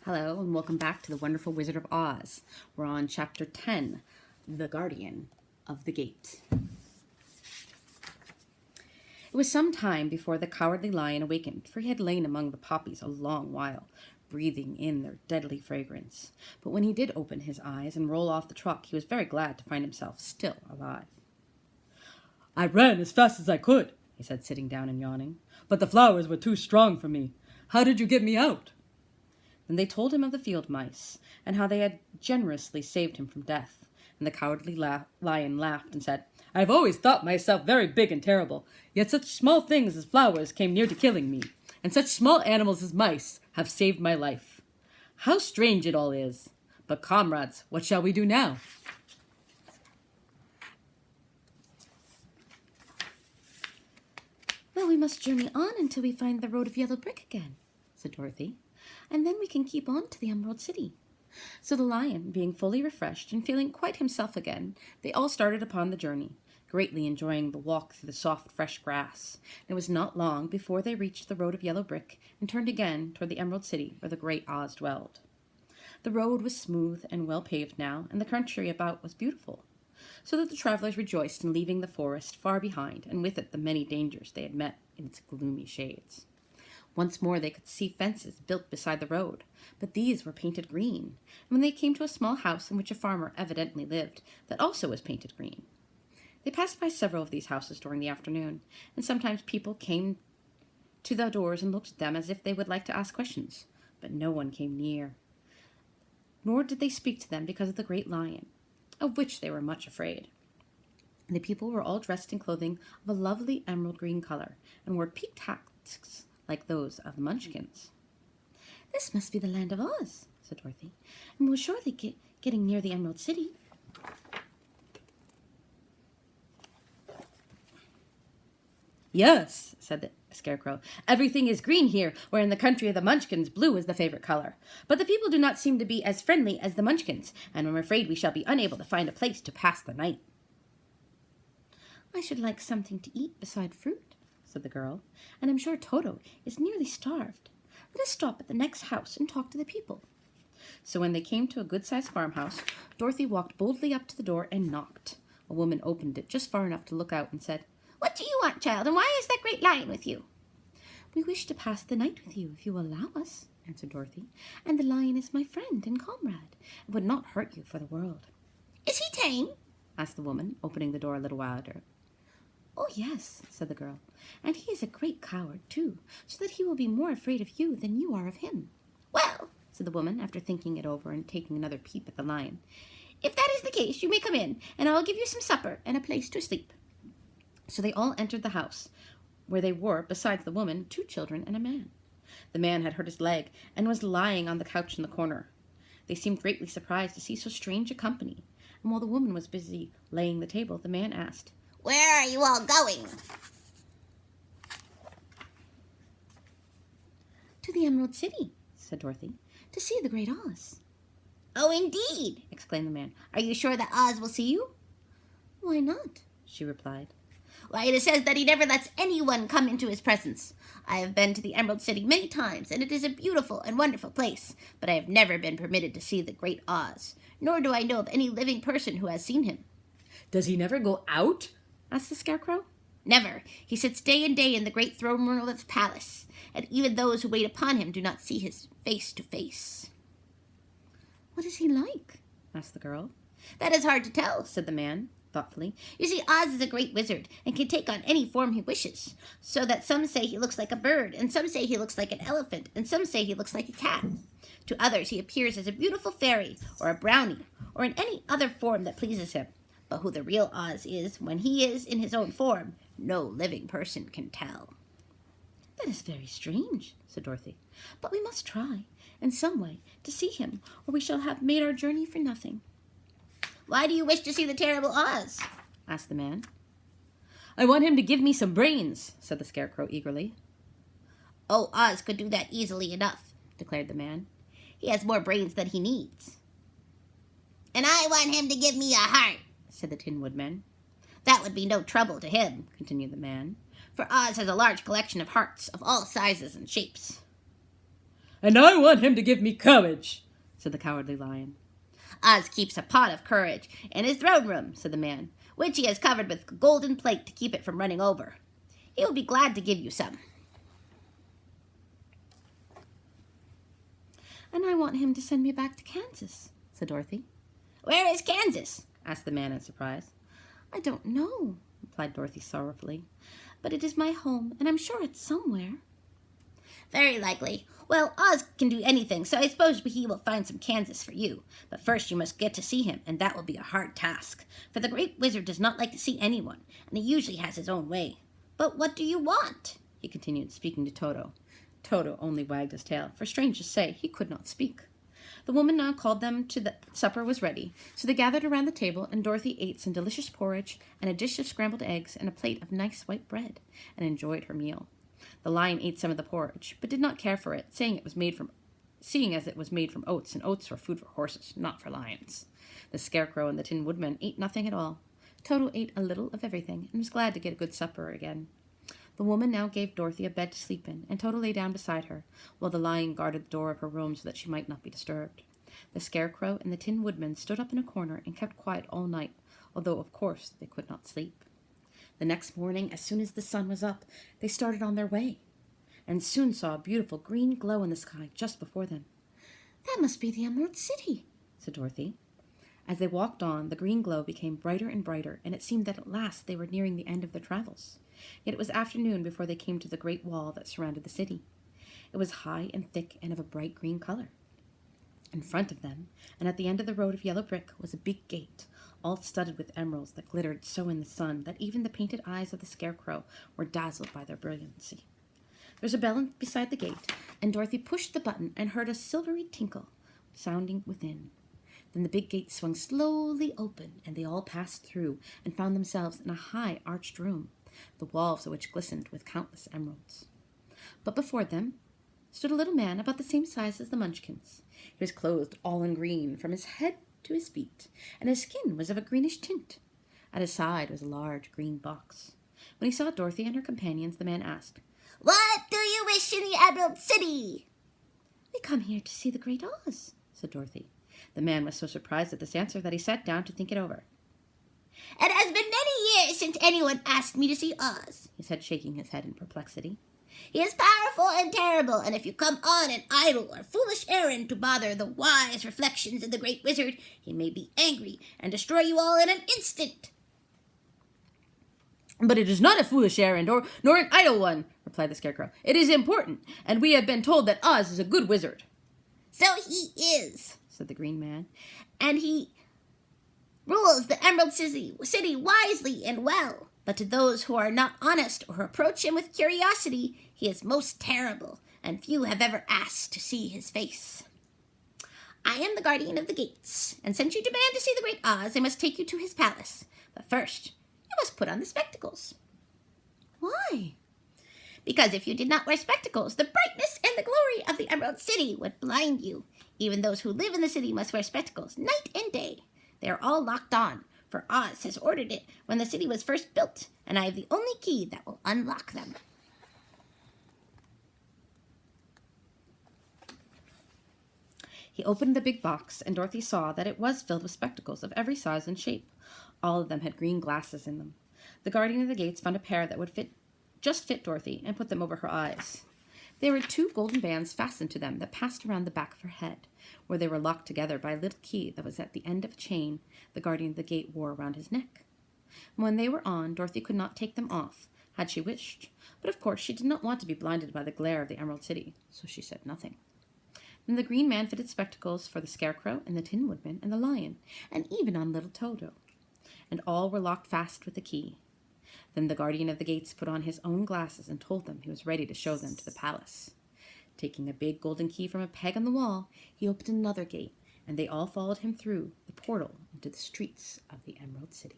Hello, and welcome back to The Wonderful Wizard of Oz. We're on Chapter 10, The Guardian of the Gate. It was some time before the Cowardly Lion awakened, for he had lain among the poppies a long while, breathing in their deadly fragrance. But when he did open his eyes and roll off the truck, he was very glad to find himself still alive. "I ran as fast as I could," he said, sitting down and yawning, "but the flowers were too strong for me. How did you get me out?" Then they told him of the field mice, and how they had generously saved him from death. And the Cowardly Lion laughed and said, "I have always thought myself very big and terrible, yet such small things as flowers came near to killing me, and such small animals as mice have saved my life. How strange it all is! But comrades, what shall we do now?" "Well, we must journey on until we find the road of yellow brick again," said Dorothy, "and then we can keep on to the Emerald City." So the lion, being fully refreshed and feeling quite himself again, they all started upon the journey, greatly enjoying the walk through the soft, fresh grass. And it was not long before they reached the road of yellow brick and turned again toward the Emerald City where the great Oz dwelled. The road was smooth and well paved now, and the country about was beautiful, so that the travelers rejoiced in leaving the forest far behind, and with it the many dangers they had met in its gloomy shades. Once more they could see fences built beside the road, but these were painted green, and when they came to a small house in which a farmer evidently lived, that also was painted green. They passed by several of these houses during the afternoon, and sometimes people came to the doors and looked at them as if they would like to ask questions, but no one came near. Nor did they speak to them because of the great lion, of which they were much afraid. The people were all dressed in clothing of a lovely emerald green color, and wore peaked hats like those of the Munchkins. "This must be the land of Oz," said Dorothy, "and we're surely getting near the Emerald City." "Yes," said the Scarecrow, "everything is green here, where in the country of the Munchkins blue is the favorite color. But the people do not seem to be as friendly as the Munchkins, and I'm afraid we shall be unable to find a place to pass the night." "I should like something to eat beside fruit," said the girl, "and I'm sure Toto is nearly starved. Let us stop at the next house and talk to the people." So when they came to a good-sized farmhouse, Dorothy walked boldly up to the door and knocked. A woman opened it just far enough to look out and said, "What do you want, child, and why is that great lion with you?" "We wish to pass the night with you, if you will allow us," answered Dorothy, "and the lion is my friend and comrade, and would not hurt you for the world." "Is he tame?" asked the woman, opening the door a little wider. "Oh, yes," said the girl, "and he is a great coward, too, so that he will be more afraid of you than you are of him." "Well," said the woman, after thinking it over and taking another peep at the lion, "if that is the case, you may come in, and I will give you some supper and a place to sleep." So they all entered the house, where they were, besides the woman, 2 children and a man. The man had hurt his leg, and was lying on the couch in the corner. They seemed greatly surprised to see so strange a company, and while the woman was busy laying the table, the man asked, "Where are you all going?" "To the Emerald City," said Dorothy, "to see the great Oz." "Oh, indeed!" exclaimed the man. "Are you sure that Oz will see you?" "Why not?" she replied. "Why, it is said that he never lets anyone come into his presence. I have been to the Emerald City many times, and it is a beautiful and wonderful place, but I have never been permitted to see the great Oz, nor do I know of any living person who has seen him." "Does he never go out?" asked the Scarecrow. "Never. He sits day and day in the great throne room of his palace, and even those who wait upon him do not see his face to face." "What is he like?" asked the girl. "That is hard to tell," said the man, thoughtfully. "You see, Oz is a great wizard, and can take on any form he wishes, so that some say he looks like a bird, and some say he looks like an elephant, and some say he looks like a cat. To others he appears as a beautiful fairy, or a brownie, or in any other form that pleases him. But who the real Oz is, when he is in his own form, no living person can tell." "That is very strange," said Dorothy. "But we must try, in some way, to see him, or we shall have made our journey for nothing." "Why do you wish to see the terrible Oz?" asked the man. "I want him to give me some brains," said the Scarecrow eagerly. "Oh, Oz could do that easily enough," declared the man. "He has more brains than he needs." "And I want him to give me a heart," said the Tin Woodman. "That would be no trouble to him," continued the man, "for Oz has a large collection of hearts of all sizes and shapes." and I want him to give me courage, said the Cowardly Lion. Oz keeps a pot of courage in his throne room, said the man, which he has covered with golden plate to keep it from running over. He will be glad to give you some. And I want him to send me back to Kansas, said Dorothy. Where is Kansas? Asked the man in surprise. I don't know, replied Dorothy sorrowfully, but it is my home, and I'm sure it's somewhere. Very likely. Well, Oz can do anything, so I suppose he will find some Kansas for you. But first you must get to see him, and that will be a hard task. For the Great Wizard does not like to see anyone, and he usually has his own way. But what do you want? He continued, speaking to Toto. Toto only wagged his tail, for strange to say, he could not speak. The woman now called them to the supper was ready, so they gathered around the table, and Dorothy ate some delicious porridge and a dish of scrambled eggs and a plate of nice white bread, and enjoyed her meal. The Lion ate some of the porridge, but did not care for it, seeing as it was made from oats, and oats were food for horses, not for lions. The Scarecrow and the Tin Woodman ate nothing at all. Toto ate a little of everything, and was glad to get a good supper again. The woman now gave Dorothy a bed to sleep in, and Toto lay down beside her, while the Lion guarded the door of her room so that she might not be disturbed. The Scarecrow and the Tin Woodman stood up in a corner and kept quiet all night, although, of course, they could not sleep. The next morning, as soon as the sun was up, they started on their way, and soon saw a beautiful green glow in the sky just before them. That must be the Emerald City, said Dorothy. As they walked on, the green glow became brighter and brighter, and it seemed that at last they were nearing the end of their travels. Yet it was afternoon before they came to the great wall that surrounded the city. It was high and thick and of a bright green color. In front of them, and at the end of the road of yellow brick, was a big gate, all studded with emeralds that glittered so in the sun that even the painted eyes of the Scarecrow were dazzled by their brilliancy. There was a bell beside the gate, and Dorothy pushed the button and heard a silvery tinkle sounding within. Then the big gate swung slowly open, and they all passed through and found themselves in a high arched room, the walls of which glistened with countless emeralds. But before them stood a little man about the same size as the Munchkins. He was clothed all in green from his head to his feet, and his skin was of a greenish tint. At his side was a large green box. When he saw Dorothy and her companions, the man asked, What do you wish in the Emerald City? We come here to see the Great Oz, said Dorothy. The man was so surprised at this answer that he sat down to think it over. It has been many years since anyone asked me to see Oz, He said, shaking his head in perplexity. He is powerful and terrible, and if you come on an idle or foolish errand to bother the wise reflections of the Great Wizard, he may be angry and destroy you all in an instant. But it is not a foolish errand, nor an idle one, replied the Scarecrow. It is important, and we have been told that Oz is a good wizard. So he is, said the Green Man. And he rules the Emerald City wisely and well. But to those who are not honest or approach him with curiosity, he is most terrible, and few have ever asked to see his face. I am the guardian of the gates, and since you demand to see the Great Oz, I must take you to his palace. But first, you must put on the spectacles. Why? Because if you did not wear spectacles, the brightness and the glory of the Emerald City would blind you. Even those who live in the city must wear spectacles night and day. They are all locked on, for Oz has ordered it when the city was first built, and I have the only key that will unlock them. He opened the big box, and Dorothy saw that it was filled with spectacles of every size and shape. All of them had green glasses in them. The guardian of the gates found a pair that would just fit Dorothy and put them over her eyes. There were 2 golden bands fastened to them that passed around the back of her head, where they were locked together by a little key that was at the end of a chain the guardian of the gate wore around his neck. When they were on, Dorothy could not take them off, had she wished, but of course she did not want to be blinded by the glare of the Emerald City, so she said nothing. Then the Green Man fitted spectacles for the Scarecrow and the Tin Woodman and the Lion, and even on little Toto, and all were locked fast with the key. Then the guardian of the gates put on his own glasses and told them he was ready to show them to the palace. Taking a big golden key from a peg on the wall, he opened another gate, and they all followed him through the portal into the streets of the Emerald City.